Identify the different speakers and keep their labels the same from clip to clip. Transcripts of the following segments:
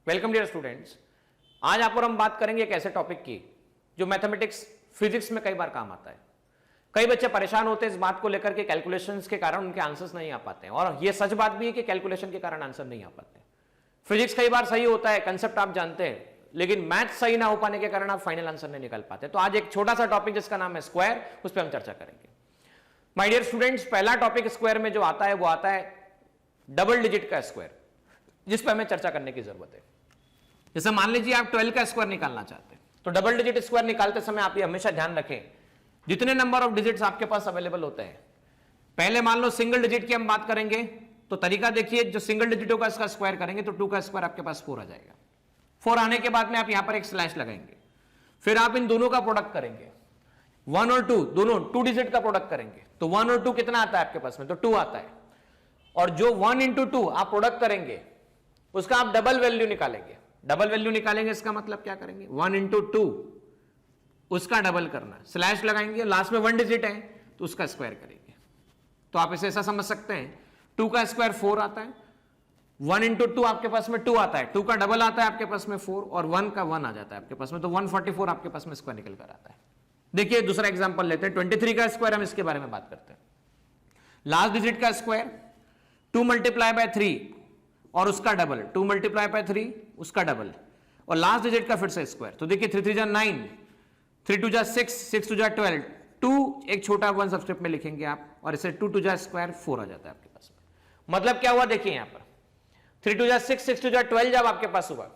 Speaker 1: Welcome dear students. आज आप और हम बात करेंगे एक ऐसे टॉपिक की जो मैथमेटिक्स फिजिक्स में कई बार काम आता है। कई बच्चे परेशान होते हैं इस बात को लेकर के कैलकुलेशंस के कारण उनके आंसर्स नहीं आ पाते हैं, और यह सच बात भी है कि कैलकुलेशन के कारण आंसर नहीं आ पाते। फिजिक्स कई बार सही होता है, कंसेप्ट आप जानते हैं, लेकिन मैथ सही ना हो पाने के कारण आप फाइनल आंसर नहीं निकाल पाते। तो आज एक छोटा सा टॉपिक जिसका नाम है स्क्वायर, उस पर हम चर्चा करेंगे। माय डियर स्टूडेंट्स, पहला टॉपिक स्क्वायर में जो आता है वो आता है डबल डिजिट का स्क्वायर, जिस पर हमें चर्चा करने की जरूरत है। जैसे मान लीजिए आप 12 का स्क्वायर निकालना चाहते हैं, तो डबल डिजिट स्क्वायर निकालते समय आप ये हमेशा ध्यान रखें, जितने नंबर ऑफ डिजिट्स आपके पास अवेलेबल होते हैं, पहले मान लो सिंगल डिजिट की हम बात करेंगे, तो तरीका देखिए, जो सिंगल डिजिट होगा इसका स्क्वायर करेंगे तो 2 का स्क्वायर आपके पास 4 आ जाएगा। 4 आने के बाद में आप यहां पर एक स्लैश लगाएंगे, फिर आप इन दोनों का प्रोडक्ट करेंगे, 1 और 2 दोनों 2 डिजिट का प्रोडक्ट करेंगे, तो 1 और 2 कितना आता है आपके पास में, तो 2 आता है। और जो 1 इंटू 2 आप प्रोडक्ट करेंगे उसका आप डबल वैल्यू निकालेंगे। डबल वैल्यू निकालेंगे इसका मतलब क्या करेंगे, 1 इंटू 2 उसका डबल करना, स्लैश लगाएंगे, लास्ट में 1 डिजिट है तो उसका स्क्वायर करेंगे। तो आप इसे ऐसा समझ सकते हैं, 2 का स्क्वायर 4 आता है, 1 इंटू 2 आपके पास में 2 आता है, 2 का डबल आता है आपके पास में 4, और 1 का 1 आ जाता है आपके पास में, तो 144 आपके पास में स्क्वायर निकल कर आता है। देखिए दूसरा एग्जांपल लेते हैं, 23 का स्क्वायर, हम इसके बारे में बात करते हैं। लास्ट डिजिट का स्क्वायर 2 मल्टीप्लाई बाय 3 और उसका डबल, 2 मल्टीप्लाई बाय 3 उसका डबल, और लास्ट डिजिट का फिर से स्क्वायर। तो देखिए 3 3 जा 9, 3 2 जा 6, 6 2 जा 12, 2 एक छोटा 1 सबस्क्रिप्ट में लिखेंगे आप, और इसे 2 2 जा स्क्वायर 4 आ जाता है आपके पास में। मतलब क्या हुआ देखिए यहां पर, 3 2 जा 6, 6 2 जा 12 जब आपके पास हुआ,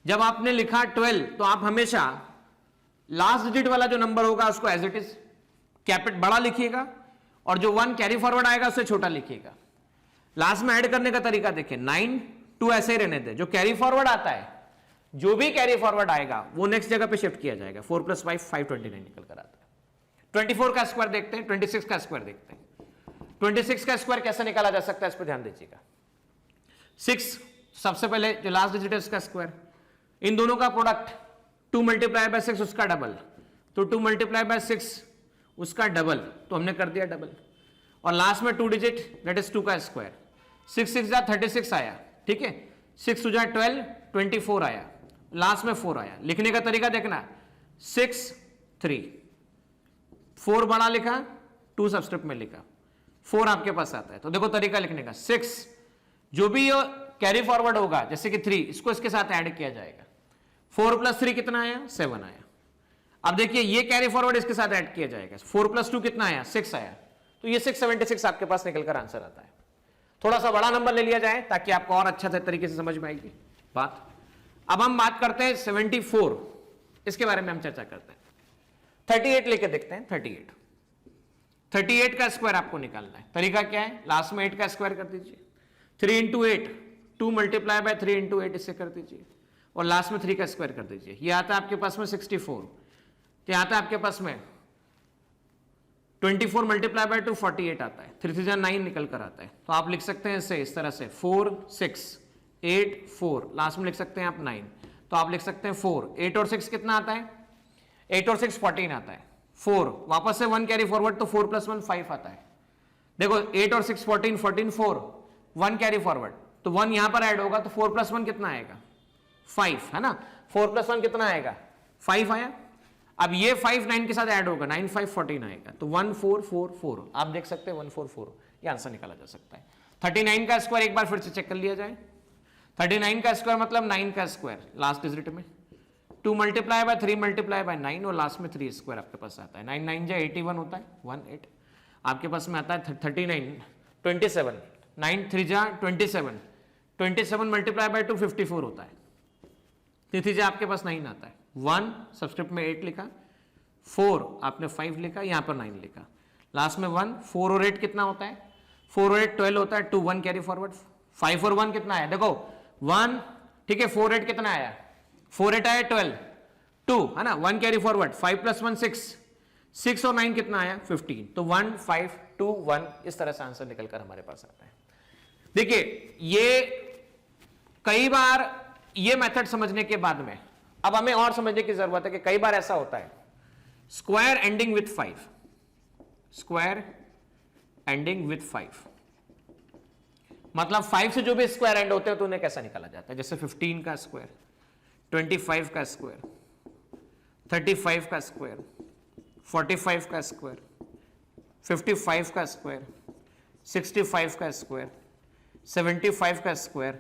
Speaker 1: जब आपने लिखा 12 तो आप हमेशा लास्ट डिजिट वाला जो नंबर होगा उसको एज इट इज कैपिटल बड़ा लिखिएगा, और जो 1 कैरी फॉरवर्ड आएगा उसे छोटा लिखिएगा। लास्ट में ऐड करने का तरीका देखिए, 9 2 ऐसे ही रहने दे, जो कैरी फॉरवर्ड आता है, जो भी कैरी फॉरवर्ड आएगा वो नेक्स्ट जगह पे शिफ्ट किया जाएगा। 4 + 5 5 29 निकल कर आता है। 24 का स्क्वायर देखते हैं, 26 का स्क्वायर देखते हैं। 26 का स्क्वायर कैसे निकाला जा सकता है इस पर ध्यान दीजिएगा। 6 सबसे पहले जो लास्ट डिजिट है उसका स्क्वायर, इन दोनों का प्रोडक्ट 2 मल्टीप्लाई बाय 6 उसका डबल, तो 2 मल्टीप्लाई बाय 6 उसका डबल, तो हमने कर दिया डबल, और लास्ट में 2 डिजिट दैट इज 2 का स्क्वायर। 6 6 जा 36 आया, ठीक है, 6 2 जा 12, 24 आया, लास्ट में 4 आया। लिखने का तरीका देखना, 6 3 4 बड़ा लिखा, 2 सबस्क्रिप्ट में लिखा, 4 आपके पास आता है। तो देखो तरीका लिखने का, 6 जो भी कैरी फॉरवर्ड होगा जैसे कि 3, इसको इसके साथ ऐड किया जाएगा, 4 + 3 कितना आया, 7 आया। अब देखिए ये कैरी फॉरवर्ड इसके साथ ऐड किया जाएगा, 4 + 2 कितना आया, 6 आया, तो ये 676 आपके पास निकलकर आंसर आता है। थोड़ा सा बड़ा नंबर ले लिया जाए ताकि आपको और अच्छा से तरीके से समझ में आएगी बात। अब हम बात करते हैं 74, इसके बारे में हम चर्चा करते हैं। 38 लेके देखते हैं, 38 का स्क्वायर आपको निकालना है। तरीका क्या है, लास्ट में 8 का स्क्वायर कर दीजिए, 3 इंटू 8, 2 मल्टीप्लाई बाय 3 इंटू 8 इससे कर दीजिए, और लास्ट में 3 का स्क्वायर कर दीजिए। ये आता है आपके पास में 64, तो आता है आपके पास में 24 मल्टीप्लाई बाय 2 48 आता है, 3 3 जा 9 निकल कर आता है। तो आप लिख सकते हैं इसे इस तरह से, 4 6 8 4, लास्ट में लिख सकते हैं आप 9, तो आप लिख सकते हैं 4, 8 और 6 कितना आता है, 8 और 6 14 आता है, 4 वापस से 1 कैरी फॉरवर्ड, तो 4 + 1 5 आता है। देखो 8 और 6 14 14 4, 1 कैरी फॉरवर्ड, तो 1 यहां पर ऐड होगा, तो 4 + 1 कितना आएगा, 5 है ना, 4 + 1 कितना आएगा, 5 आया। अब ये 5 9 के साथ ऐड होगा, 9 5 14 आएगा, तो 1 4 4 4, आप देख सकते हैं 1 4 4, ये आंसर निकाला जा सकता है। 39 का स्क्वायर एक बार फिर से चेक कर लिया जाए, 39 का स्क्वायर मतलब 9 का स्क्वायर लास्ट डिजिट में, 2 मल्टीप्लाई बाय 3 मल्टीप्लाई बाय 9, और लास्ट में 3 स्क्वायर आपके पास आता है। 9 9 जा 81 होता है, 1 8 आपके पास में आता है 39 27, 9 3 जा 27, 27 मल्टीप्लाई बाय 2 54 होता है, 3 3 जा आपके पास 9 आता है, 1 सबस्क्रिप्ट में 8 लिखा, 4 आपने 5 लिखा, यहां पर 9 लिखा, लास्ट में 1, 4 और 8 कितना होता है, 4 और 8 12 होता है, 2 1 कैरी फॉरवर्ड, 5 और 1 कितना आया, देखो 1, ठीक है, 4 8 कितना आया, 4 8 आया 12, 2 है ना, 1 कैरी फॉरवर्ड, 5 + 1 6, 6 और 9 कितना आया 15, तो 1 5 2 1, इस तरह से आंसर निकलकर हमारे पास आता है। देखिए ये कई बार ये मेथड समझने के बाद में अब हमें और समझने की जरूरत है कि कई बार ऐसा होता है, square ending with 5, square ending with 5, मतलब 5 से जो भी स्क्वायर एंड होते हैं तो उन्हें कैसा निकाला जाता है, जैसे 15 का स्क्वायर, 25 का स्क्वायर, 35 का स्क्वायर, 45 का स्क्वायर, 55 का स्क्वायर, 65 का स्क्वायर, 75 का स्क्वायर,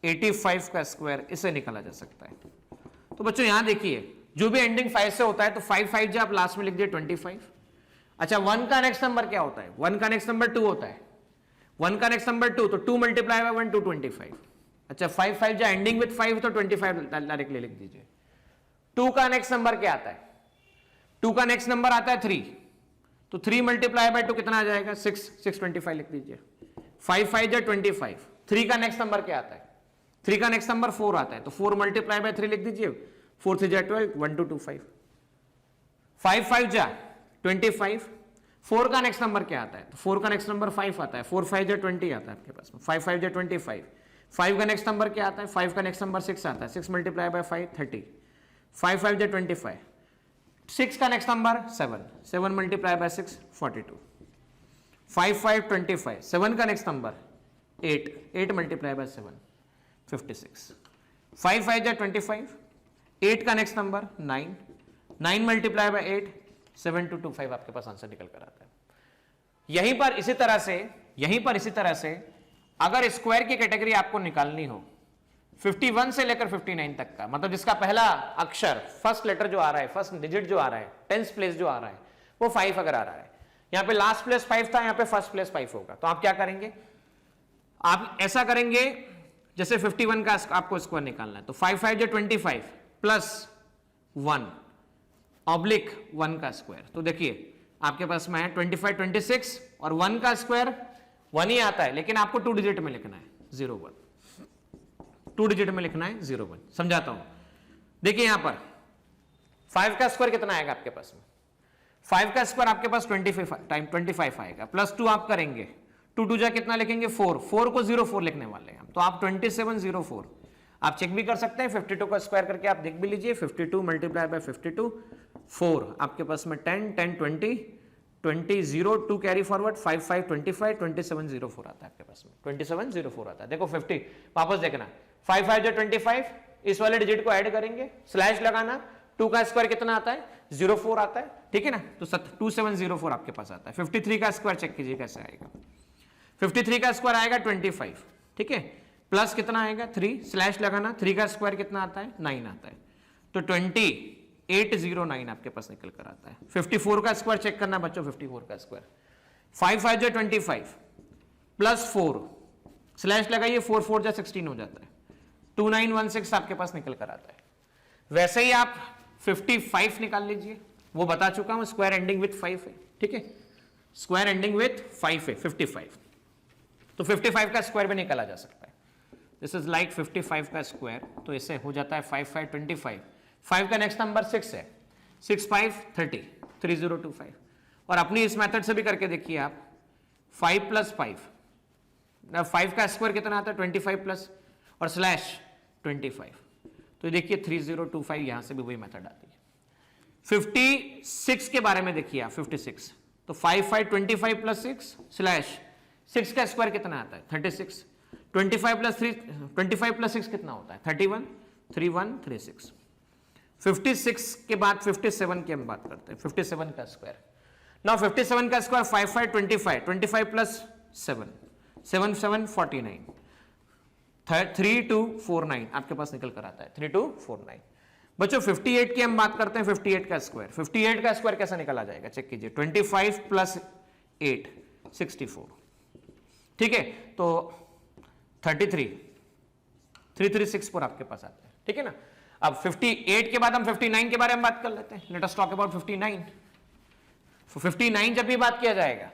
Speaker 1: 85 का स्क्वायर, इसे निकाला जा सकता है। तो बच्चों यहां देखिए जो भी एंडिंग 5 से होता है तो 5 5 जो आप लास्ट में लिख दिए 25। अच्छा 1 का नेक्स्ट नंबर क्या होता है, 1 का नेक्स्ट नंबर 2 होता है, 1 का नेक्स्ट नंबर 2, तो 2 मल्टीप्लाई बाय 1 2 25। अच्छा 5 5 जो एंडिंग विथ 5 तो 25 डायरेक्टली लिख दीजिए। 2 का नेक्स्ट नंबर क्या आता है, 2 का नेक्स्ट नंबर आता है 3, तो 3 मल्टीप्लाई बाय 2 कितना आ जाएगा 6 6 25 लिख दीजिए। 5 5 जो 25। 3 का नेक्स्ट नंबर क्या आता है, 3 का नेक्स्ट नंबर 4 आता है, तो 4 मल्टीप्लाई बाय 3 लिख दीजिए, 4 3 जा 12 1 2 25। 5 5 जा 25। 4 का नेक्स्ट नंबर क्या आता है, तो 4 का नेक्स्ट नंबर 5 आता है, 4 5 जा 20 आता है आपके पास में, 5 5 जा 25। 5 का नेक्स्ट नंबर क्या आता है, 5 का नेक्स्ट नंबर 6 आता है, 6 मल्टीप्लाई बाय 5 30। 5 5 जा 25। 6 का नेक्स्ट नंबर 7, 7 मल्टीप्लाई बाय 6 42। 5 5 25। 7 का नेक्स्ट नंबर 8, 8 मल्टीप्लाई बाय 7 56। 5 5 जा 25। 8 का नेक्स्ट नंबर 9, 9 मल्टीप्लाई बाय 8 7 2 2 5 आपके पास आंसर निकल कर आता है। यहीं पर इसी तरह से अगर स्क्वायर की कैटेगरी आपको निकालनी हो 51 से लेकर 59 तक का, मतलब जिसका पहला अक्षर फर्स्ट लेटर जो आ रहा है, फर्स्ट डिजिट जो आ रहा है, टेंथ प्लेस जो आ रहा है वो 5 अगर आ रहा है, यहां पे लास्ट प्लेस 5 था, यहां पे फर्स्ट प्लेस 5 होगा, तो आप क्या करेंगे, आप ऐसा करेंगे जैसे 51 का आपको स्क्वायर निकालना है, तो 5 5 जो 25 प्लस 1 ऑब्लिक 1 का स्क्वायर, तो देखिए आपके पास में है 25 26 और 1 का स्क्वायर 1 ही आता है, लेकिन आपको 2 डिजिट में लिखना है 0 1, 2 डिजिट में लिखना है 0 1। समझाता हूं, देखिए यहां पर 5 का स्क्वायर कितना आएगा आपके पास में, 5 का स्क्वायर आपके पास 25 आएगा, प्लस 2 आप करेंगे, 2 2 जा कितना लिखेंगे 4, 4 को 04 लिखने वाले हैं, तो आप 2704 आप चेक भी कर सकते हैं, 52 का स्क्वायर करके आप देख भी लीजिए, 52 मल्टीप्लाई बाय 52 4 आपके पास में 10 10 20 20 0 2 कैरी फॉरवर्ड 5 5 25 2704 आता है आपके पास में, 2704 आता है। देखो 50 वापस देखना, 5 5 जो 25, इस वाले डिजिट को ऐड करेंगे, स्लैश लगाना, 2 का स्क्वायर कितना आता है 04 आता है, ठीक है ना, तो 2704 आपके पास आता है। 53 का स्क्वायर चेक कीजिए कैसे आएगा, 53 का स्क्वायर आएगा 25, ठीक है, प्लस कितना आएगा 3, स्लैश लगाना, 3 का स्क्वायर कितना आता है 9 आता है, तो 2809 आपके पास निकल कर आता है। 54 का स्क्वायर चेक करना बच्चों, 54 का स्क्वायर 5 5 जो 25 प्लस 4 स्लैश लगाइए, 4 4 जो 16 हो जाता है, 2916 आपके पास निकल कर आता है। वैसे ही आप 55 निकाल लीजिए, वो बता चुका हूं, स्क्वायर एंडिंग विथ 5 है, ठीक है, स्क्वायर एंडिंग विथ 5 है 55, तो 55 का स्क्वायर भी निकाला जा सकता है। दिस इज लाइक 55 का स्क्वायर, तो इससे हो जाता है 5 5 25, 5 का नेक्स्ट नंबर 6 है, 6 5 30 3025, और अपनी इस मेथड से भी करके देखिए आप, 5 प्लस 5, 5 का स्क्वायर कितना आता है 25 प्लस और स्लैश 25, तो देखिए 3025, यहां से भी वही मेथड आती है। 56 के बारे में देखिए आप, 56, तो 5 5 25 प्लस 6 स्लैश 6 का स्क्वायर कितना आता है 36, 25 प्लस 3 25 प्लस 6 कितना होता है 31 3136। 56 के बाद 57 की हम बात करते हैं, 57 का स्क्वायर, नाउ 57 का स्क्वायर 5 5 25 25 प्लस 7 7 7 49 3249 आपके पास निकल कर आता है 3249। बच्चों 58 की हम बात करते हैं, 58 का स्क्वायर, 58 का स्क्वायर कैसा निकल आ जाएगा चेक कीजिए, 25 प्लस 8 64, ठीक है, तो 3364 आपके पास आता है, ठीक है ना। अब 58 के बाद हम 59 के बारे में बात कर लेते हैं, लेट अस टॉक अबाउट 59। 59 जब भी बात किया जाएगा,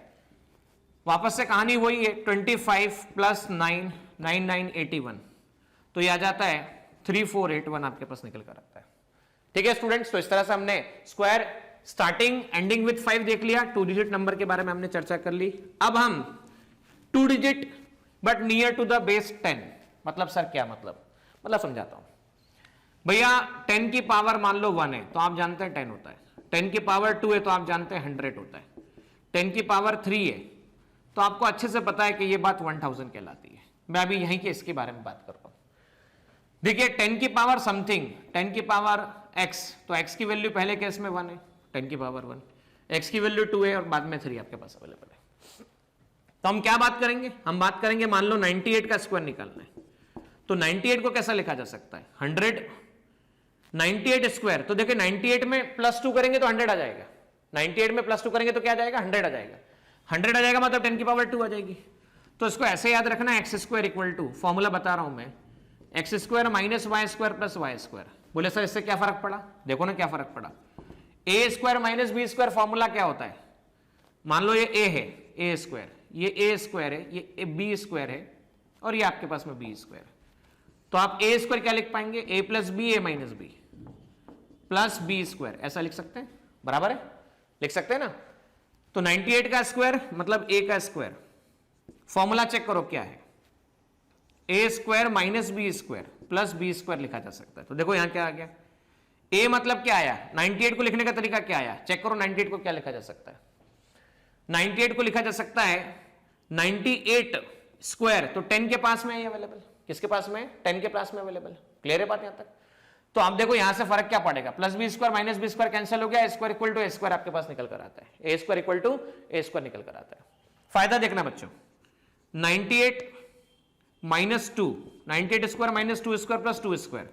Speaker 1: वापस से कहानी वही है, 25 प्लस 9 9981, तो ये आ जाता है 3481 आपके पास निकल कर आता है, ठीक है स्टूडेंट्स। तो इस तरह से हमने स्क्वायर स्टार्टिंग एंडिंग विथ 5 देख लिया, 2 डिजिट नंबर के बारे में हमने चर्चा कर ली। अब हम 2 digit but near to the base 10, मतलब सर क्या मतलब समझाता हूं भैया। 10 की पावर मान लो 1 है तो आप जानते हैं 10 होता है, 10 की पावर 2 है तो आप जानते हैं 100 होता है, 10 की पावर 3 है तो आपको अच्छे से पता है कि ये बात 1000 कहलाती है। मैं अभी यहीं के इसके बारे में बात कर रहा हूं। देखिए 10 की पावर समथिंग, 10 की पावर x, तो x की वैल्यू पहले केस में 1 है, 10 की पावर 1, x की वैल्यू 2 है और बाद में 3 आपके पास अवेलेबल है। तो हम क्या बात करेंगे, हम बात करेंगे मान लो 98 का स्क्वायर निकालना है, तो 98 को कैसा लिखा जा सकता है, 100, 98 स्क्वायर, तो देखिए 98 में +2 करेंगे तो 100 आ जाएगा, 98 में +2 करेंगे तो क्या आ जाएगा, 100 आ जाएगा, 100 आ जाएगा मतलब 10 की पावर 2 आ जाएगी। तो इसको ऐसे याद रखना, x square equal to, formula बता रहा हूं मैं, x square minus y square plus y square. बोले सर इससे क्या फर्क पड़ा, देखो ना क्या फर्क पड़ा, A square minus B square formula क्या होता है, मान लो ये ए है, ए स्क्वायर, ये ए स्क्वायर है, ये बी स्क्वायर है और ये आपके पास में बी स्क्वायर, तो आप ए स्क्वायर क्या लिख पाएंगे, A plus B, A minus B plus B square, ऐसा लिख सकते हैं, बराबर है, लिख सकते हैं ना। तो 98 का स्क्वायर मतलब ए का स्क्वायर, फॉर्मूला चेक करो क्या है, A square minus B square plus B square लिखा जा सकता है। तो देखो यहां क्या आ गया, ए मतलब क्या आया, 98 को लिखने का तरीका क्या आया, चेक करो 98 को क्या लिखा जा सकता है, 98 को लिखा जा सकता है 98 स्क्वायर, तो 10 के पास में है अवेलेबल, किसके पास में, 10 के पास में अवेलेबल, क्लियर है बात यहां तक। तो आप देखो यहां से फर्क क्या पड़ेगा, plus B square minus B square cancel हो गया, A square equal to A square आपके पास निकल कर आता है, A square equal to A square निकल कर आता है। फायदा देखना बच्चों, 98 minus 2, 98 square minus 2 square plus 2 square,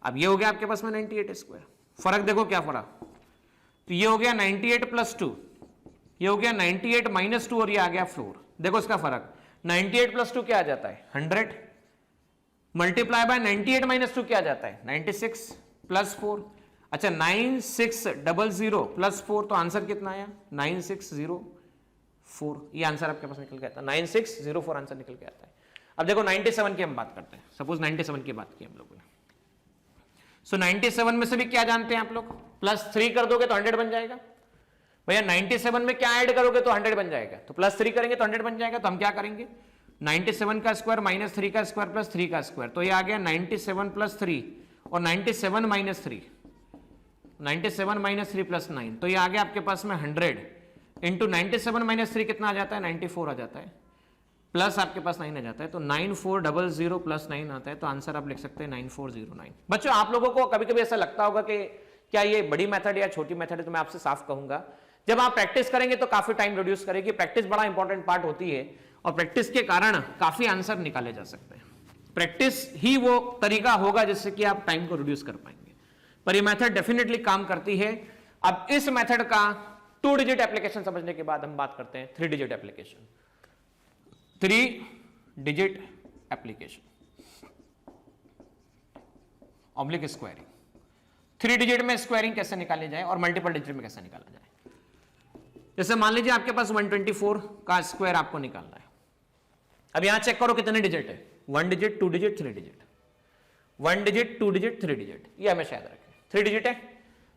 Speaker 1: अब ये हो गया आपके पास में 98 स्क्वायर, फर्क देखो क्या पड़ा, तो ये हो गया 98 प्लस 2, ये हो गया 98 माइनस 2 और ये आ गया 4, देखो इसका फर्क, 98 प्लस 2 क्या आ जाता है 100, मल्टीप्लाई बाय 98 माइनस 2 क्या आ जाता है 96 प्लस 4, अच्छा 9600 प्लस 4, तो आंसर कितना आया 9604, ये आंसर आपके पास निकल के आता है, 9604 आंसर निकल के आता है। अब देखो 97 की हम बात करते हैं, सपोज 97 की बात की हम लोगों ने, सो 97 में से भी क्या जानते हैं आप लोग, +3 कर दोगे तो 100 बन जाएगा, भैया 97 में क्या ऐड करोगे तो 100 बन जाएगा, तो +3 करेंगे तो 100 बन जाएगा, तो हम क्या करेंगे 97 का स्क्वायर माइनस 3 का स्क्वायर प्लस 3 का स्क्वायर, तो ये आ गया 97 प्लस 3 और 97 माइनस 3, 97 माइनस 3 प्लस 9, तो ये आ गया आपके पास में 100 इंटू 97 माइनस 3 कितना आ जाता है 94 आ जाता है, प्लस आपके पास 9 आ जाता है, तो 9400 प्लस 9 आता है, तो आंसर आप लिख सकते हैं 9409। बच्चों आप लोगों को कभी कभी ऐसा लगता होगा कि क्या ये बड़ी मेथड या छोटी मेथड है, तो मैं आपसे साफ कहूंगा जब आप प्रैक्टिस करेंगे तो काफी टाइम रिड्यूस करेगी, प्रैक्टिस बड़ा इंपॉर्टेंट पार्ट होती है और प्रैक्टिस के कारण काफी आंसर निकाले जा सकते हैं, प्रैक्टिस ही वो तरीका होगा जिससे कि आप टाइम को रिड्यूस कर पाएंगे, पर ये मेथड डेफिनेटली काम करती है। अब इस मेथड का 2 डिजिट एप्लीकेशन समझने के बाद हम बात करते हैं 3 digit application, 3 digit application oblique squaring, 3 digit में स्क्वायरिंग कैसे निकाली जाए और मल्टीपल डिजिट में कैसे निकाला जाए। जैसे मान लीजिए आपके पास 124 का स्क्वायर आपको निकालना है, अब यहां चेक करो कितने डिजिट है, 1 digit 2 digit 3 digit, 1 digit 2 digit 3 digit, ये हमेशा याद रखें 3 डिजिट है,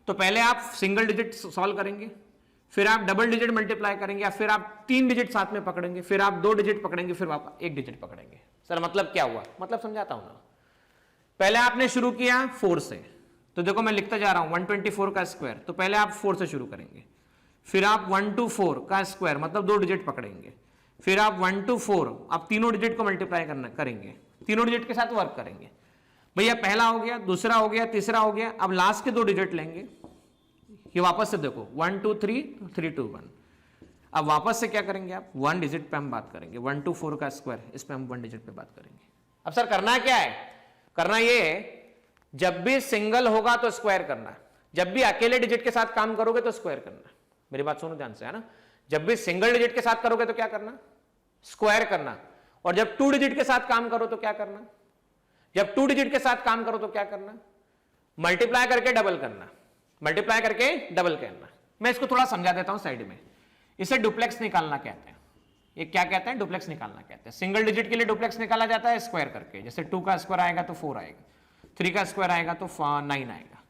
Speaker 1: तो पहले आप सिंगल डिजिट सॉल्व करेंगे, फिर आप डबल डिजिट मल्टीप्लाई करेंगे, या फिर आप 3 डिजिट साथ में पकड़ेंगे, फिर आप 2 डिजिट पकड़ेंगे, फिर आप 1 डिजिट पकड़ेंगे। सर मतलब क्या हुआ, मतलब समझाता हूं ना, पहले आपने शुरू किया 4 से, तो देखो मैं लिखता जा रहा हूं 124 का स्क्वायर, तो पहले आप 4 से शुरू करेंगे, फिर आप 124 का स्क्वायर मतलब 2 डिजिट पकड़ेंगे, फिर आप 124 आप तीनों डिजिट को मल्टीप्लाई करेंगे, तीनों डिजिट के साथ वर्क करेंगे, भैया पहला हो गया, दूसरा हो गया, तीसरा हो गया, अब लास्ट के 2 डिजिट लेंगे, ये वापस से देखो 1 2 3 3 2 1, अब वापस से क्या करेंगे आप 1 डिजिट पे हम बात करेंगे, 124 का स्क्वायर, इस पे हम 1 डिजिट पे बात करेंगे। अब सर करना क्या है, करना ये है जब भी सिंगल होगा तो स्क्वायर करना, जब भी अकेले डिजिट के साथ काम करोगे तो स्क्वायर करना, मेरी बात सुनो ध्यान से, है ना, जब भी सिंगल डिजिट के साथ करोगे तो क्या करना, स्क्वायर करना, और जब 2 डिजिट के साथ काम करो तो क्या करना, जब 2 डिजिट के साथ काम करो तो क्या करना, मल्टीप्लाई करके डबल करना, मल्टीप्लाई करके डबल करना। मैं इसको थोड़ा समझा देता हूं साइड में, इसे डुप्लेक्स निकालना कहते हैं, ये क्या कहते हैं, डुप्लेक्स निकालना कहते हैं। सिंगल डिजिट के लिए डुप्लेक्स निकाला जाता है स्क्वायर करके, जैसे 2 का स्क्वायर आएगा तो 4 आएगा, 3 का स्क्वायर आएगा तो 9 आएगा,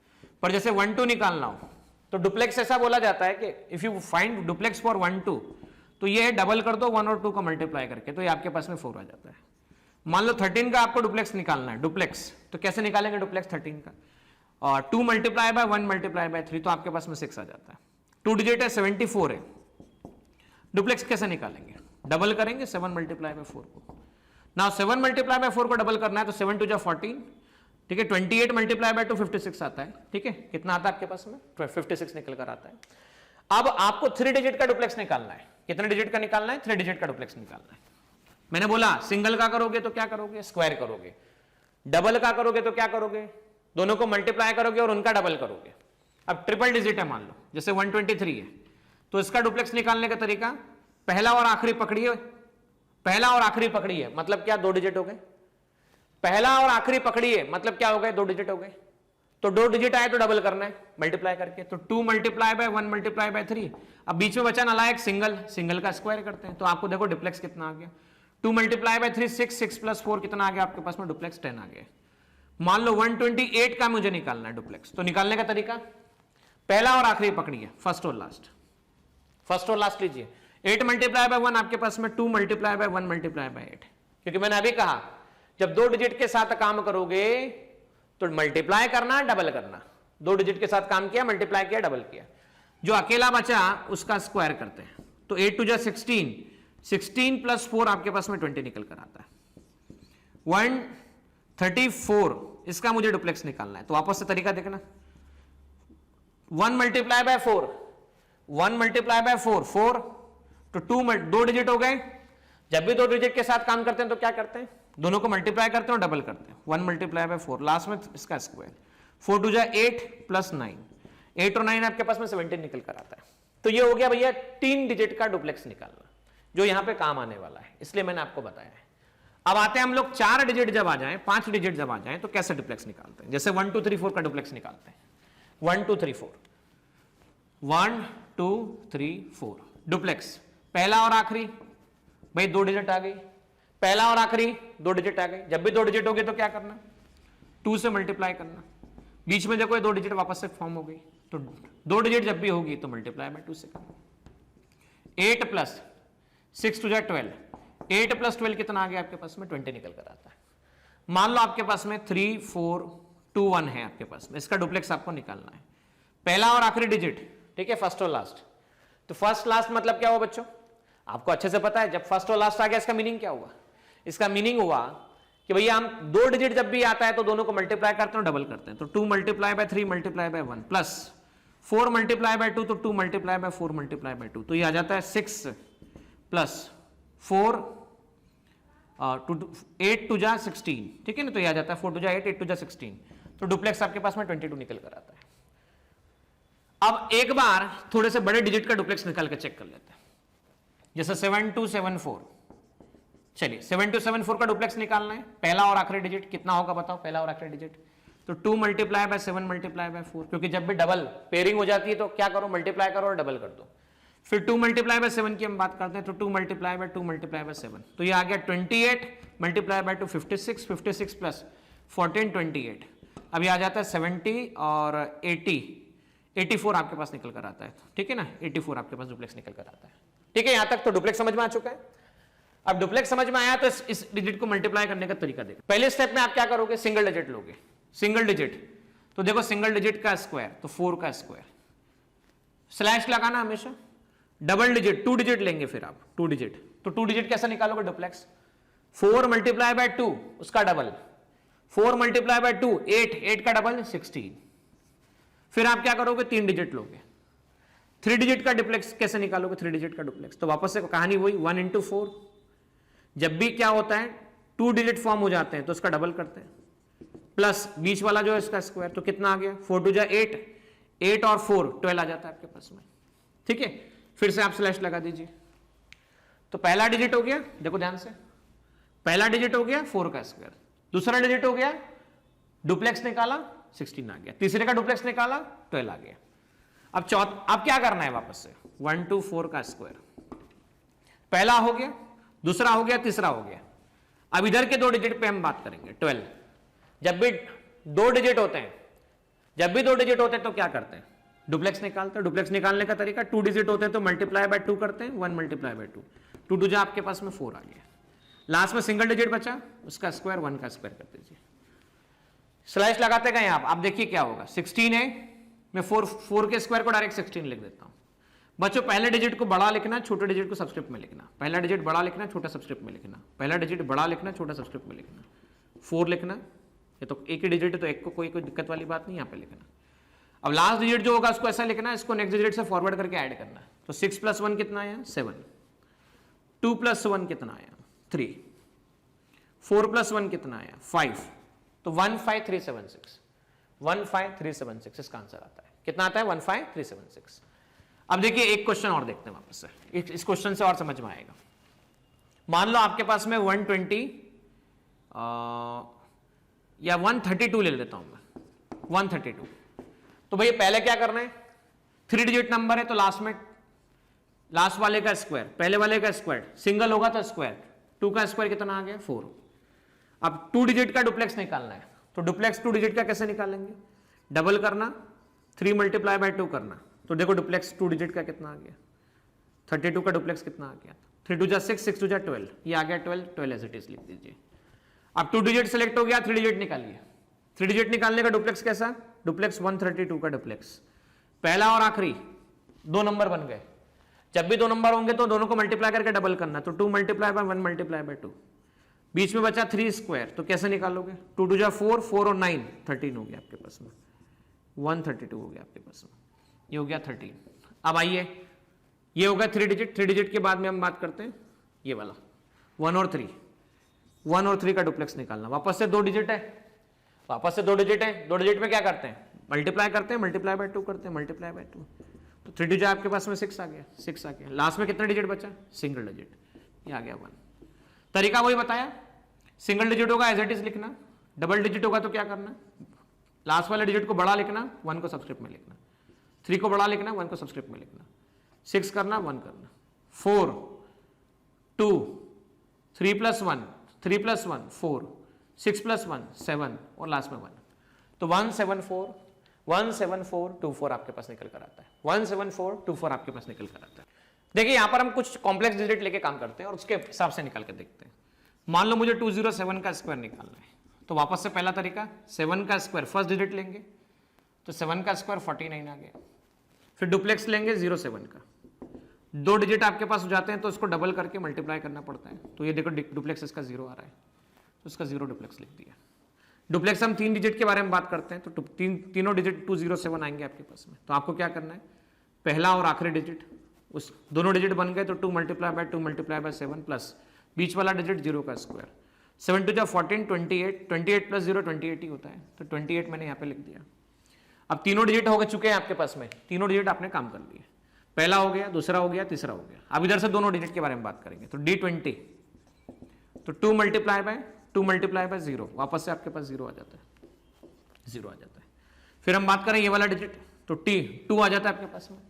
Speaker 1: पर जैसे 1 2 निकालना हो तो डुप्लेक्स ऐसा बोला जाता है कि if you find duplex for 1 2, तो ये डबल कर दो 1 और 2 को मल्टीप्लाई करके, तो ये आपके पास में 4 आ जाता है। मान लो 13 का आपको डुप्लेक्स निकालना है, डुप्लेक्स तो कैसे निकालेंगे डुप्लेक्स 13 का, और 2 मल्टीप्लाई बाय 1 मल्टीप्लाई बाय 3, तो आपके पास में 6 आ जाता है। 2 डिजिट है 74 है, डुप्लेक्स कैसे निकालेंगे, डबल करेंगे 7 मल्टीप्लाई बाय 4 को, नाउ 7 मल्टीप्लाई बाय 4 को डबल करना है तो 7 टू जा 14, ठीक है, 28 मल्टीप्लाई बाय 2 56 आता है, ठीक है, कितना आता है आपके पास में 56 निकल कर आता है। अब आपको 3 डिजिट का डुप्लेक्स निकालना है, कितने डिजिट का निकालना है, 3 डिजिट का डुप्लेक्स निकालना है। मैंने बोला सिंगल का करोगे तो क्या करोगे, स्क्वायर करोगे, डबल का करोगे तो क्या करोगे, दोनों को मल्टीप्लाई करोगे और उनका डबल करोगे। अब ट्रिपल डिजिट है मान लो, जैसे 123 है, तो इसका डुप्लेक्स निकालने का तरीका पहला और आखिरी पकड़िए, पहला और आखिरी पकड़िए मतलब क्या, 2 डिजिट हो गए, पहला और आखिरी पकड़िए मतलब क्या हो गए, 2 डिजिट हो गए, तो 2 डिजिट आए तो डबल करना है मल्टीप्लाई करके, तो 2 मल्टीप्लाई बाय 1 मल्टीप्लाई बाय 3। अब बीच में बचा नालायक सिंगल, सिंगल का स्क्वायर करते हैं, तो आपको देखो डुप्लेक्स कितना आ गया, 2 मल्टीप्लाई बाय 3 6, 6 प्लस 4 कितना आ गया आपके पास में, डुप्लेक्स 10 आ गया। मान लो 128 का मुझे निकालना है डुप्लेक्स, तो निकालने का तरीका पहला और आखिरी पकड़िए, फर्स्ट और लास्ट, फर्स्ट और लास्ट लीजिए। 8 मल्टीप्लाई बाय 1 आपके पास में 2 मल्टीप्लाई बाय 1 मल्टीप्लाई बाय 8, क्योंकि मैंने अभी कहा जब 2 डिजिट के साथ काम करोगे तो मल्टीप्लाई करना डबल करना, 2 डिजिट के साथ काम किया, मल्टीप्लाई किया, डबल किया, जो अकेला बचा उसका स्क्वायर करते हैं, तो 8 टू जा 16, 16 प्लस 4 आपके पास में 20 निकल कर आता है। 134 इसका मुझे डुप्लेक्स निकालना है, तो वापस से तरीका देखना, 1 मल्टीप्लाई बाय 4, 1 मल्टीप्लाई बाय 4 4, तो 2 डिजिट हो गए। जब भी 2 डिजिट के साथ काम करते हैं तो क्या करते हैं, दोनों को मल्टीप्लाई करते हैं और डबल करते हैं, 1 मल्टीप्लाई बाय 4, लास्ट में इसका स्क्वायर, 4 टू जा 8 प्लस 9, 8 और 9 आपके पास में 17 निकल कर आता है। तो ये हो गया भैया 3 डिजिट का डुप्लेक्स निकालना, जो यहां पे काम आने वाला है, इसलिए मैंने आपको बताया है। अब आते हैं हम लोग 4 डिजिट जब आ जाए, 5 डिजिट जब आ जाए तो कैसे डुप्लेक्स निकालते हैं, जैसे 1 2 3 4 का डुप्लेक्स निकालते हैं, 1 2 3 4, 1 2 3 4 डुप्लेक्स, पहला और आखिरी भाई 2 डिजिट आ गई, पहला और आखिरी 2 डिजिट आ गई, जब भी 2 डिजिट हो गए तो क्या करना, 2 से मल्टीप्लाई करना, बीच में देखो 2 डिजिट वापस से फॉर्म हो गई, तो 2 डिजिट जब भी होगी तो मल्टीप्लाई बाय 2 से करना। 8 प्लस 6 टू जा 12, 8 प्लस 12 कितना आ गया आपके पास में, 20 निकल कर आता है। मान लो आपके पास में 3 4 2 1 है आपके पास में, इसका डुप्लेक्स आपको निकालना है, पहला और आखिरी डिजिट, ठीक है, फर्स्ट और लास्ट, तो फर्स्ट लास्ट मतलब क्या हुआ बच्चों, आपको अच्छे से पता है, जब फर्स्ट और लास्ट आ गया इसका मीनिंग क्या हुआ, इसका मीनिंग हुआ कि भैया हम 2 डिजिट जब भी आता है तो दोनों को मल्टीप्लाई करते हैं और डबल करते हैं, तो 2 multiply bye 3 multiply by 1 plus 4 multiply by 2, तो 2 मल्टीप्लाई बाय 4 मल्टीप्लाई बाय 2, तो ये आ जाता है 6 प्लस 4 8 टू जा 16, ठीक है ना, तो ये आ जाता है 4 टू जा 8 8 टू जा 16, तो डुप्लेक्स आपके पास में 22 निकल कर आता है। अब एक बार थोड़े से बड़े डिजिट का डुप्लेक्स निकाल के चेक कर लेते हैं, जैसे 7 2 7 4, चलिए 7 2 7 4 का डुप्लेक्स निकालना है, पहला और आखिरी डिजिट कितना होगा बताओ, पहला और आखिरी डिजिट, तो 2 मल्टीप्लाई बाय 7 मल्टीप्लाई बाय 4, क्योंकि जब भी डबल पेयरिंग हो जाती है तो क्या करो, मल्टीप्लाई करो और डबल कर दो। फिर 2 मल्टीप्लाई बाय 7 की हम बात करते हैं, तो 2 मल्टीप्लाई बाय 2 मल्टीप्लाई बाय 7, तो ये आ गया 28 मल्टीप्लाई बाय 2 56, 56 प्लस 14 28, अब ये आ जाता है 70 और 80 84 आपके पास निकल कर आता है, ठीक है ना, 84 आपके पास डुप्लेक्स निकल कर आता है, ठीक है, यहां तक तो डुप्लेक्स समझ में आ चुका है। अब डुप्लेक्स समझ में आया तो इस डिजिट को मल्टीप्लाई करने का तरीका देखो। पहले स्टेप में आप क्या करोगे, सिंगल डिजिट लोगे, सिंगल डिजिट, तो देखो सिंगल डिजिट का स्क्वायर तो 4 का स्क्वायर, स्लैश लगाना हमेशा, डबल डिजिट 2 डिजिट लेंगे, फिर आप 2 डिजिट, तो 2 डिजिट कैसे निकालोगे डुप्लेक्स, 4 मल्टीप्लाई बाय 2 उसका डबल, 4 मल्टीप्लाई बाय 2 8 का डबल 16, फिर आप क्या करोगे 3 डिजिट लोगे, 3 डिजिट का डुप्लेक्स कैसे निकालोगे, 3 डिजिट का डुप्लेक्स, तो वापस से कहानी वही 1 into 4, जब भी क्या होता है 2 डिजिट फॉर्म हो जाते हैं तो उसका डबल करते हैं, प्लस बीच वाला जो है इसका स्क्वायर, तो कितना आ गया 4 टू जा 8, 8 और 4 12 आ जाता है आपके पास में, ठीक है, फिर से आप स्लैश लगा दीजिए, तो पहला डिजिट हो गया, देखो ध्यान से, पहला डिजिट हो गया 4 का स्क्वायर, दूसरा डिजिट हो गया डुप्लेक्स निकाला 16 आ गया, तीसरे का डुप्लेक्स निकाला 12 आ गया। अब क्या करना है, वापस से 1 2 4 का स्क्वायर, पहला हो गया, दूसरा हो गया, तीसरा हो गया, अब इधर के 2 डिजिट पे हम बात करेंगे 12, जब भी 2 डिजिट होते हैं, जब भी 2 डिजिट होते हैं तो क्या करते हैं, डुप्लेक्स निकालते हैं, डुप्लेक्स निकालने का तरीका 2 डिजिट होते हैं तो मल्टीप्लाई बाय 2 करते हैं, 1 मल्टीप्लाई बाय 2, 2 टू जा आपके पास में 4 आ गया, लास्ट में सिंगल डिजिट बचा उसका स्क्वायर 1 का स्क्वायर कर दीजिए, स्लैश लगाते गए आप देखिए क्या होगा, 16 है, मैं 4 के स्क्वायर को डायरेक्ट 16 लिख देता हूं, बच्चों पहले डिजिट को बड़ा लिखना, छोटे डिजिट को सबस्क्रिप्ट में लिखना, पहला डिजिट बड़ा लिखना, छोटा सबस्क्रिप्ट में लिखना, पहला डिजिट बड़ा लिखना, छोटा सबस्क्रिप्ट में लिखना, 4 लिखना, ये तो एक ही डिजिट है तो एक को कोई दिक्कत वाली बात नहीं, यहाँ पे लिखना। अब लास्ट डिजिट जो होगा उसको ऐसा लिखना, इसको नेक्स्ट डिजिट से फॉरवर्ड करके ऐड करना है। तो 6 + 1 कितना आया 7, 2 + 1 कितना आया 3, 4 + 1 कितना आया 5, तो 15376, 15376 इसका आंसर आता है। कितना आता है 15376। अब देखिए एक क्वेश्चन और देखते हैं वापस से, इस क्वेश्चन से और समझ में आएगा। मान लो आपके पास में 120 या 132 ले लेता हूं मैं, 132। तो भैया पहले क्या करना है, 3 डिजिट नंबर है तो लास्ट वाले का स्क्वायर, पहले वाले का स्क्वायर, सिंगल होगा तो स्क्वायर, 2 का स्क्वायर कितना आ गया 4। अब 2 डिजिट का डुप्लेक्स निकालना है, तो डुप्लेक्स 2 डिजिट का कैसे निकालेंगे, डबल करना, 3 × 2 करना, तो देखो डुप्लेक्स 2 डिजिट का कितना आ गया 32 का डुप्लेक्स कितना आ गया 3 2 6, 6 2 12, ये आ गया 12, 12 एज इट इज लिख दीजिए। अब 2 डिजिट सेलेक्ट हो गया, 3 डिजिट निकालिए। 3 डिजिट निकालने का डुप्लेक्स कैसा, डुप्लेक्स 132 का डुप्लेक्स, पहला और आखिरी 2 नंबर बन गए। जब भी 2 नंबर होंगे तो दोनों को मल्टीप्लाई करके डबल करना, तो 2 × 1 × 2, बीच में बचा 3 स्क्वायर, तो कैसे निकालोगे, 2 2 4, 4 और 9 13 हो गया आपके पास में, 132 हो गया आपके पास में, ये हो गया 13। अब आइए ये होगा 3 डिजिट, 3 डिजिट के बाद में हम बात करते हैं ये वाला 1 और 3, 1 और 3 का डुप्लेक्स निकालना। वापस से 2 डिजिट है, वापस से 2 डिजिट है, 2 डिजिट में क्या करते हैं, मल्टीप्लाई करते हैं, मल्टीप्लाई बाय 2 करते हैं, मल्टीप्लाई बाय 2, तो 3 डिजिट आपके पास में 6 आ गया, 6 आ गया। लास्ट में कितना डिजिट बचा, सिंगल डिजिट, ये आ गया 1। तरीका वही बताया, सिंगल डिजिट होगा एज इट इज लिखना, डबल डिजिट होगा तो क्या करना, लास्ट वाले डिजिट को बड़ा लिखना, 1 को सबस्क्रिप्ट में लिखना, 3 को बड़ा लिखना, 1 को सबस्क्रिप्ट में लिखना, 6 करना, 1 करना, 4 2 3 + 1 3 + 1 4, 6 + 1 7 और लास्ट में 1, तो 17424 आपके पास निकल कर आता है, 17424 आपके पास निकल कर आता है। देखिए यहां पर हम कुछ कॉम्प्लेक्स डिजिट लेके काम करते हैं और उसके हिसाब से निकाल के देखते हैं। मान लो मुझे 207 का स्क्वायर निकालना है, तो वापस से पहला तरीका 7 का स्क्वायर फर्स्ट डिजिट लेंगे, तो 7 का स्क्वायर 49 आ गया, फिर डुप्लेक्स लेंगे 07 का, 2 डिजिट आपके पास हो जाते हैं तो इसको डबल करके मल्टीप्लाई करना पड़ता है, तो ये देखो डुप्लेक्स इसका 0 आ रहा है, तो इसका 0 डुप्लेक्स लिख दिया। डुप्लेक्स हम 3 डिजिट के बारे में बात करते हैं, तो तीनों डिजिट 207 आएंगे आपके पास में, तो आपको क्या करना है, पहला और आखिरी डिजिट उस दोनों डिजिट बन गए तो 2 × 2 × 7 प्लस बीच वाला डिजिट 0 का स्क्वायर, 7 2 14 28, 28 + 0 28 ही होता है, तो 28 मैंने यहाँ पे लिख दिया। अब तीनों डिजिट हो चुके हैं आपके पास में, तीनों डिजिट आपने काम कर लिए, पहला हो गया, दूसरा हो गया, तीसरा हो गया। अब इधर से दोनों डिजिट के बारे में बात करेंगे, तो D20, तो 2 × 0, वापस से आपके पास 0 आ जाता है, 0 आ जाता है। फिर हम बात करें ये वाला डिजिट, तो T2 आ जाता है आपके पास में,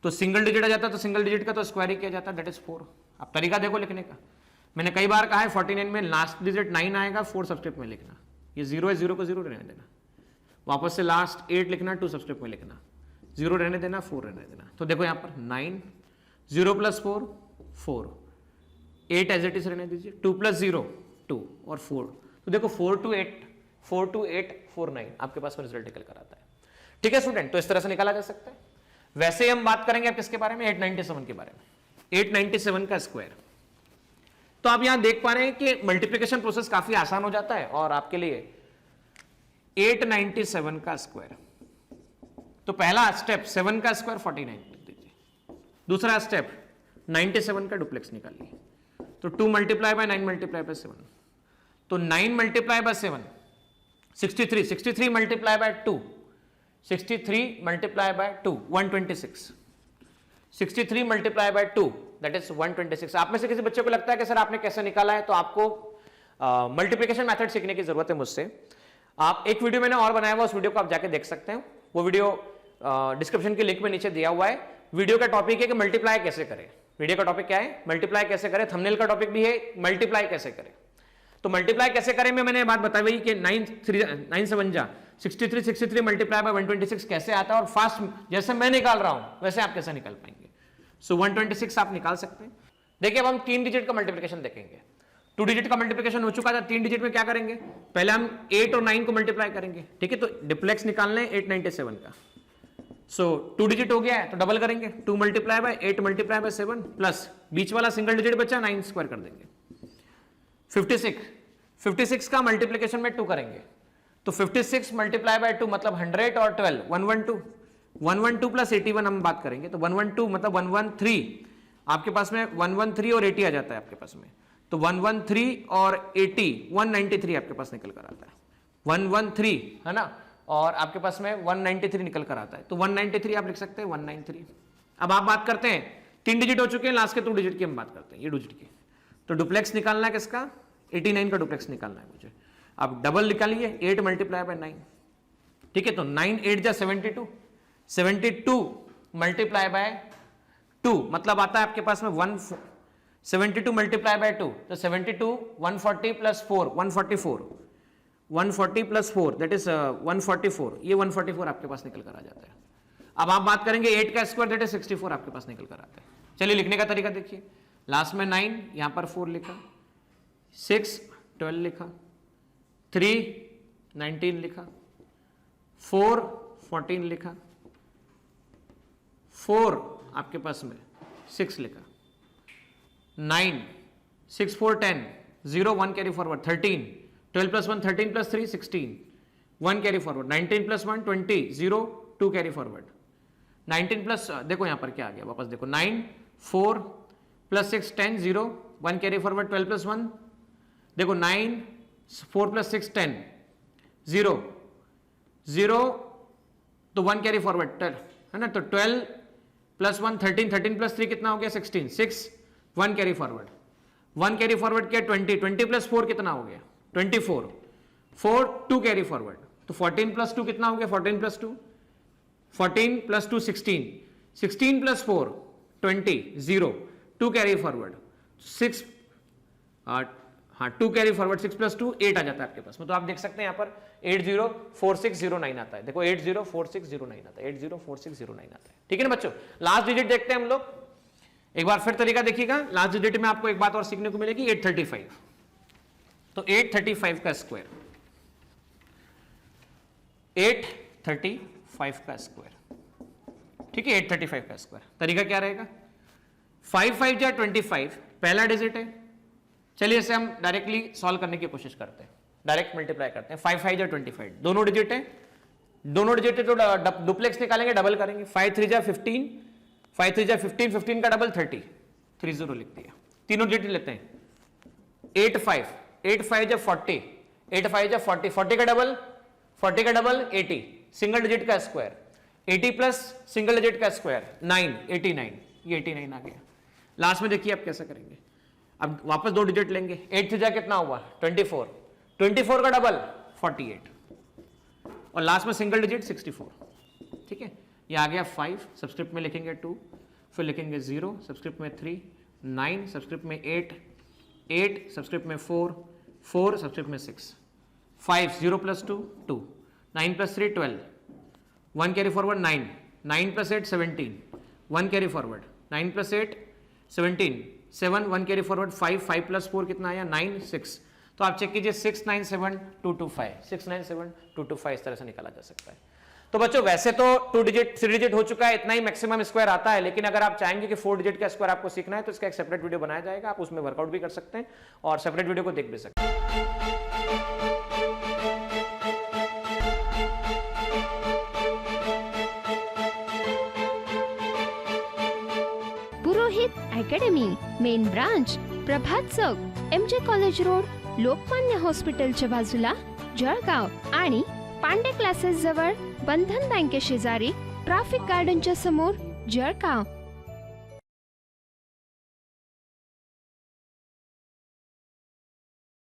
Speaker 1: तो सिंगल डिजिट आ जाता है, तो सिंगल डिजिट का तो स्क्वायर ही किया जाता है, दैट इज 4। अब तरीका देखो लिखने का, मैंने कई बार कहा है 49 में लास्ट डिजिट 9 आएगा, 4 सबस्क्रिप्ट में लिखना, ये 0 है, 0 को 0 रहने देना, वापस से लास्ट 8 लिखना, 2 सबस्क्रिप्ट में लिखना, 0 रहने देना, 4 रहने देना। तो देखो यहाँ पर 9, 0 + 4 4, 8 एज इट इज रहने दीजिए, 2 + 0 2 और 4, तो देखो 4 to 8 4 9 आपके पास में रिजल्ट निकल कर आता है। ठीक है स्टूडेंट, तो इस तरह से निकाला जा सकता है। वैसे हम बात करेंगे अब किसके बारे में, 897 के बारे में, 897 का स्क्वायर। तो आप यहां देख पा रहे हैं कि मल्टीप्लिकेशन प्रोसेस काफी आसान हो जाता है और आपके लिए 897 का स्क्वायर, तो पहला स्टेप 7 का स्क्वायर 49 लिख दीजिए, दूसरा स्टेप 97 का डुप्लेक्स निकालिए, तो 2 × 9 × 7, तो 9 × 7 63, 63 × 2 63 × 2 126, 63 × 2 दैट इज 126। आप में से किसी बच्चे को लगता है कि सर आपने कैसे निकाला है, तो आपको मल्टीप्लिकेशन मेथड सीखने की जरूरत है मुझसे। आप एक वीडियो मैंने और बनाया हुआ, उस वीडियो को आप जाके देख सकते हैं, वो वीडियो डिस्क्रिप्शन के लिंक में नीचे दिया हुआ है। वीडियो का टॉपिक है कि मल्टीप्लाई कैसे करें, वीडियो का टॉपिक क्या है, मल्टीप्लाई कैसे करें, थंबनेल का टॉपिक भी है मल्टीप्लाई कैसे करें। तो मल्टीप्लाई कैसे करें में मैंने बात बताई हुई कि 9 7 जा 63, 63 × 126 कैसे आता है, और फास्ट जैसे मैं निकाल रहा हूं वैसे आप कैसे निकाल पाएंगे। सो 126 आप निकाल सकते हैं। देखिए अब हम 3 डिजिट का मल्टीप्लिकेशन देखेंगे। 2 डिजिट का मल्टीप्लिकेशन हो चुका था, 3 डिजिट में क्या करेंगे, पहले हम 8 और 9 को मल्टीप्लाई करेंगे। ठीक है, तो डुप्लेक्स निकालना है 897 का, सो 2 डिजिट हो गया है तो डबल करेंगे, 2 multiply by 8 multiply by 7 plus बीच वाला सिंगल डिजिट बचा 9 स्क्वायर कर देंगे। 56 का मल्टीप्लीकेशन में 2 करेंगे तो 56 मल्टीप्लाई बाय 2 मतलब 100 और 12 112 प्लस 81 हम बात करेंगे तो 112 मतलब 113 आपके पास में 113 और 80 आ जाता है आपके पास में, तो 113 और 80 193 आपके पास निकल कर आता है, 113 है ना, और आपके पास में 193 निकल कर आता है, तो 193 आप लिख सकते हैं 193। अब आप बात करते हैं 3 डिजिट हो चुके हैं, लास्ट के 2 डिजिट की हम बात करते हैं, ये डिजिट की, तो डुप्लेक्स निकालना है किसका, 89 का डुप्लेक्स निकालना है मुझे। अब डबल निकालिए 8 मल्टीप्लाई बाय 9, ठीक है, तो 9 8 जा 72 मल्टीप्लाई बाय 2 मतलब आता है आपके पास में 72 मल्टीप्लाई बाय 2 तो 72 140 प्लस 4 140 प्लस 4 दैट इज 144, ये 144 आपके पास निकल कर आ जाता है। अब आप बात करेंगे 8 का स्क्वायर दैट इज 64 आपके पास निकल कर आता है। चलिए लिखने का तरीका देखिए, लास्ट में 9 यहां पर 4 लिखा, 6 12 लिखा, 3 19 लिखा, 4 14 लिखा, 4 आपके पास में 6 लिखा, 9 6 4 10 0 1 carry forward, 13 12 plus 1 13 plus 3 16 1 carry forward, 19 plus 1 20 0 2 carry forward, 19 plus देखो यहां पर क्या आ गया वापस देखो 9 4 प्लस 6 10 0 1 कैरी फॉरवर्ड, 12 प्लस 1 देखो 9 4 प्लस 6 10 0 0 तो 1 कैरी फॉरवर्ड है ना, तो 12 प्लस 1 13 13 प्लस 3 कितना हो गया 16 6 1 कैरी फॉरवर्ड, 1 कैरी फॉरवर्ड क्या 20 20 प्लस 4 कितना हो गया 24 4 2 कैरी फॉरवर्ड, तो 14 प्लस 2 कितना हो गया 14 plus 2 14 plus 2 16 16 plus 4 20 0 2 carry forward 6 हाँ 2 कैरी फॉरवर्ड 6 प्लस 2 8 आ जाता है आपके पास में, तो आप देख सकते हैं यहाँ पर 804609 आता है, देखो 804609 आता है, 804609 आता है, ठीक है ना बच्चों। लास्ट डिजिट देखते हैं हम लोग, एक बार फिर तरीका देखिएगा, लास्ट डिजिट में आपको एक बात और सीखने को मिलेगी 835, तो 835 का स्क्वायर 835 का स्क्वायर, ठीक है 835 का स्क्वायर, तरीका क्या रहेगा 5 5 जा 25 पहला डिजिट है, चलिए इसे हम डायरेक्टली सॉल्व करने की कोशिश करते हैं, डायरेक्ट मल्टीप्लाई करते हैं, 5 5 जा 25 दोनों डिजिट है तो डुप्लेक्स निकालेंगे डबल करेंगे, 5 3 जा 15 5 3 जा 15 15 का डबल 30 30 लिख दिया, तीनों डिजिट लेते हैं 8 5 जा 40 8 5 जा 40 40 का डबल 80 सिंगल डिजिट का स्क्वायर 80 प्लस सिंगल डिजिट का स्क्वायर 9 89 ये 89 आ गया। लास्ट में देखिए आप कैसे करेंगे, अब वापस 2 डिजिट लेंगे, 8 से जा कितना हुआ 24 का डबल 48 और लास्ट में सिंगल डिजिट 64, ठीक है, ये आ गया 5 सबस्क्रिप्ट में लिखेंगे 2 फिर लिखेंगे 0 सबस्क्रिप्ट में 3 9 सबस्क्रिप्ट में 8 सबस्क्रिप्ट में 4 सबस्क्रिप्ट में 6 5 0 plus 2 2 9 plus 3 12 1 carry forward 9 plus 8 17 1 carry forward 9 plus 8 17 7 1 carry forward 5 plus 4 कितना आया 9 6, तो आप चेक कीजिए 697225 697225 इस तरह से निकाला जा सकता है। तो बच्चों वैसे तो 2 डिजिट 3 डिजिट हो चुका है, इतना ही मैक्सिमम स्क्वायर आता है, लेकिन अगर आप चाहेंगे कि 4 डिजिट का स्क्वायर आपको सीखना है तो इसका एक सेपरेट वीडियो बनाया जाएगा, आप उसमें वर्कआउट भी कर सकते हैं और सेपरेट वीडियो को देख भी सकते हैं।
Speaker 2: पुरोहित अकॅडमी मेन ब्रांच प्रभात चौक MJ कॉलेज रोड लोकमान्य हॉस्पिटलच्या बाजूला जळगाव आणि पांडे क्लासेस जवळ बंधन बँके शेजारी ट्रॅफिक गार्डनच्या समोर जळगाव।